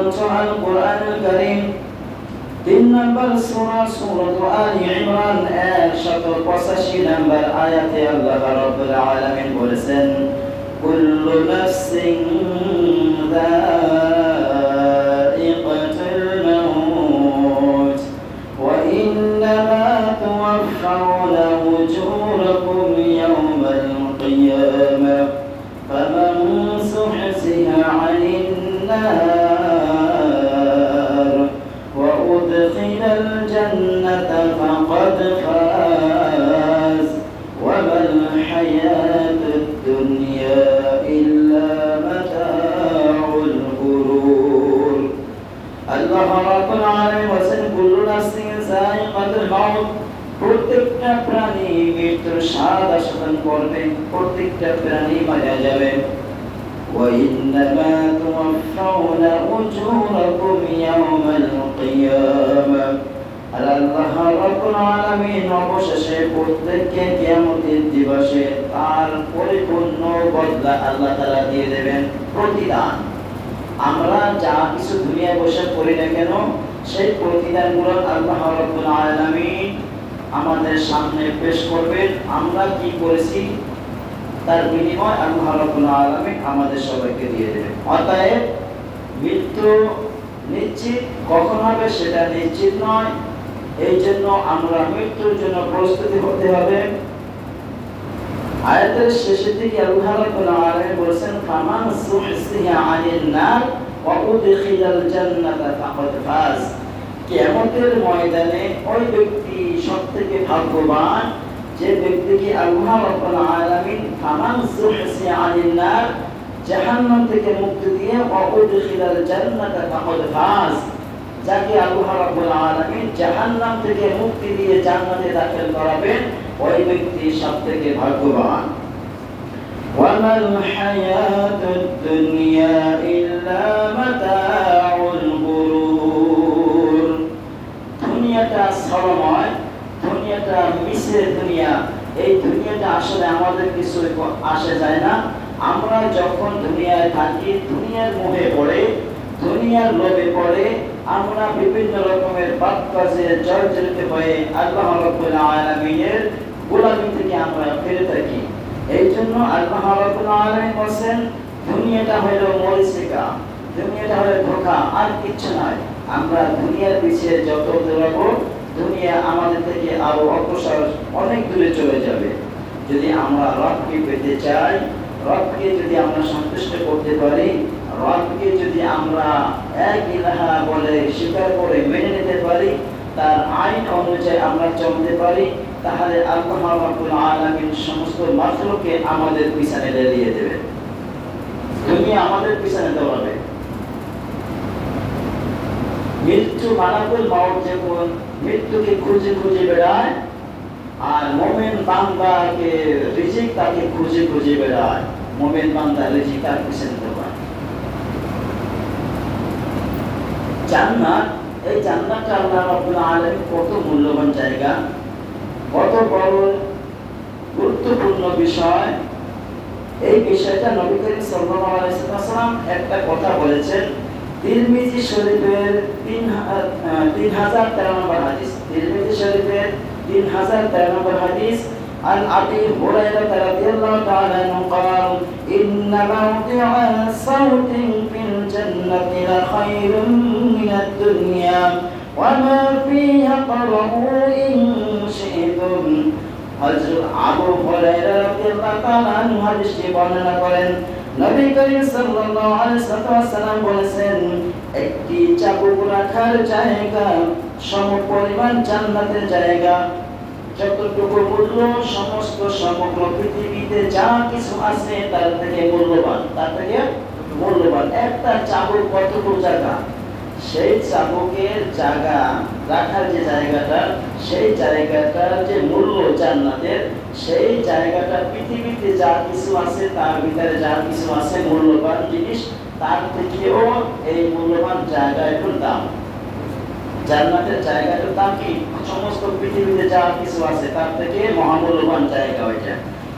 গ্রন্থ আল কোরআনুল কারীম 3 নম্বর সূরা আলী ইমরান 185 নম্বর আয়াতে আল্লাহ রাব্বুল আলামিন বলেছেন কুল্লু নাফসিন যায়িকাতুল মাউত ওয়া ইন্নামা তুওয়াফাউনা উজুরাকুম ইয়াওমাল কিয়ামাহ ফামান সুহসিহা আনিন নার ওয়া উদখিলাল জান্নাতা ফাকাদ ফাজ ওয়া মাল হায়াতুদ দুনিয়া ইল্লা মাতাউল গুরুর। আল্লাহ রাব্বুল আলামিন বলেন কুল্লু নাফসিন যায়িকাতুল মাউত, প্রত্যেকটা প্রাণী মৃত্যুর স্বাদ আস্বাদন করবে, প্রত্যেকটা প্রাণী মারা যাবে। ওয়া ইন্নামা তুওয়াফাউনা উজুরাকুম ইয়াওমাল কিয়ামাহ, আর আল্লাহ রাব্বুল আলামিন অবশেষে প্রত্যেককে কিয়ামতের দিবসে তার পরিপূর্ণ বদলা আল্লাহ তাআলা দিয়ে দেবেন, প্রতিদান। আমরা যা কিছু দুনিয়ায় বসে করি না কেন, সেই প্রতিদানগুলো আল্লাহ রাব্বুল আলামিন আমাদের সামনে পেশ করবেন। আমরা কি করেছি তার বিনিময় আল্লাহ রাব্বুল আলামিন আমাদের সবাইকে দিয়ে দেবেন। অতএব মৃত্যু নিশ্চিত কখন হবে সেটা নিশ্চিত নয়, এই জন্য আমরা মৃত্যুর জন্য প্রস্তুতি হতে হবে। আয়াতের শেষের দিকে আল্লাহ রাব্বুল আলামিন বলেছেন ফামান সুহসিহা আনিন নার ওয়া উদখিলাল জান্নাতা ফাকাদ ফাজ। কিয়ামতের ময়দানে ওই ব্যক্তি সবথেকে ভাগ্যবান যে ব্যক্তিকে আল্লাহ রাব্বুল আলামিন ফামান সুহসিহা আনিন নার, জাহান্নাম থেকে মুক্তি দিয়ে ওয়া উদখিলাল জান্নাতা ফাকাদ ফাজ, যাকে আল্লাহ রাব্বুল আলামিন জাহান্নাম থেকে মুক্তি দিয়ে জান্নাতে দাখিল করাবেন, ওই ব্যক্তি সবথেকে ভাগ্যবান। ওয়া মাল হায়াতুদ দুনিয়া ইল্লা মাতাউল গুরুর। দুনিয়াটা ছলময়, দুনিয়াটা মিছের দুনিয়া। এই দুনিয়াটা আসলে আমাদের কিছু আসে যায় না। আমরা যখন দুনিয়ায় থাকি, দুনিয়ার মোহে পড়ে, দুনিয়ার লোভে পড়ে আমরা বিভিন্ন রকমের পাপ কাজে জর্জরিত হয়ে আল্লাহ রাব্বুল আলামিনের গোলামি থেকে আমরা ফিরে থাকি। এই জন্য আল্লাহ রাব্বুল আলামিন বলেন দুনিয়াটা হলো মরিচিকা, দুনিয়াটা হলো ধোঁকা, আর কিছু নয়। আমরা দুনিয়ার পিছে যত দৌড়াবো, দুনিয়া আমাদের থেকে আরো অগ্রসর অনেক দূরে চলে যাবে। যদি আমরা রবকে পেতে চাই, রবকে যদি আমরা সন্তুষ্ট করতে পারি, রবকে যদি আমরা এক ইলাহা বলে স্বীকার করে মেনে নিতে পারি, তার আইন অনুযায়ী আমরা চলতে পারি, তাহলে আল্লাহ রাব্বুল আলামিন সমস্ত মাখলুককে আমাদের পিছনে দিয়ে দেবে, দুনিয়া আমাদের পিছনে দৌড়াবে। মৃত্যু মালাকুল মাউত যখন মৃত্যুকে খুঁজে খুঁজে বেড়ায়, আর মুমিন বান্দাকে রিজিক তাকে খুঁজে খুঁজে বেড়ায়, মুমিন বান্দা রিজিক তার পিছনে দৌড়ায়। জান্নাত, এই জান্নাতটা আল্লাহ রাব্বুল আলামিন কত মূল্যবান জায়গা, কত বড় গুরুত্বপূর্ণ বিষয়। এই বিষয়টা নবী করিম সাল্লাল্লাহু আলাইহি ওয়াসাল্লাম একটা কথা বলেছেন তিরমিজি শরীফের 3013 নম্বর হাদিস। তিরমিজি শরীফের 3013 নম্বর হাদিস। عن أبي هريرة رضي الله تعالى عنه قال إن موضع صوت في الجنة لخير من الدنيا وما فيها قرأوا إن شئتم। হযরত আবু হুরায়রা রাদিয়াল্লাহু তাআলা আনহু হাদিসটি বর্ণনা করেন, নবী করিম সাল্লাল্লাহু আলাইহি ওয়াসাল্লাম বলেছেন একটি চাবুক রাখার জায়গা সমপরিমাণ জান্নাতের জায়গা। যতটুকু মূল্য সমস্ত সমগ্র পৃথিবীতে যা কিছু আছে তার থেকে মূল্যবান, তার থেকে মূল্যবান একটা চাবুক কতটুকু জায়গা, সেই চাবুকের জায়গা রাখার যে জায়গাটা, সেই জায়গাটার যে মূল্য জান্নাতের, সেই জায়গাটা পৃথিবীতে যা কিছু আছে তার ভিতরে যা কিছু আছে মূল্যবান জিনিস, তার থেকেও এই মূল্যবান জায়গাটার দাম। জান্নাতের জায়গাটার দাম কি? সমস্ত পৃথিবীতে যা কিছু আছে তার থেকে মহামূল্যবান জায়গা ওইটা।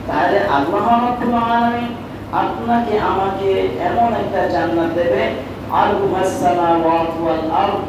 তাহলে আল্লাহ রাব্বুল আলামিন আপনাকে আমাকে এমন একটা জান্নাত দেবে, আরদুহাস সামাওয়াতু ওয়াল আরদ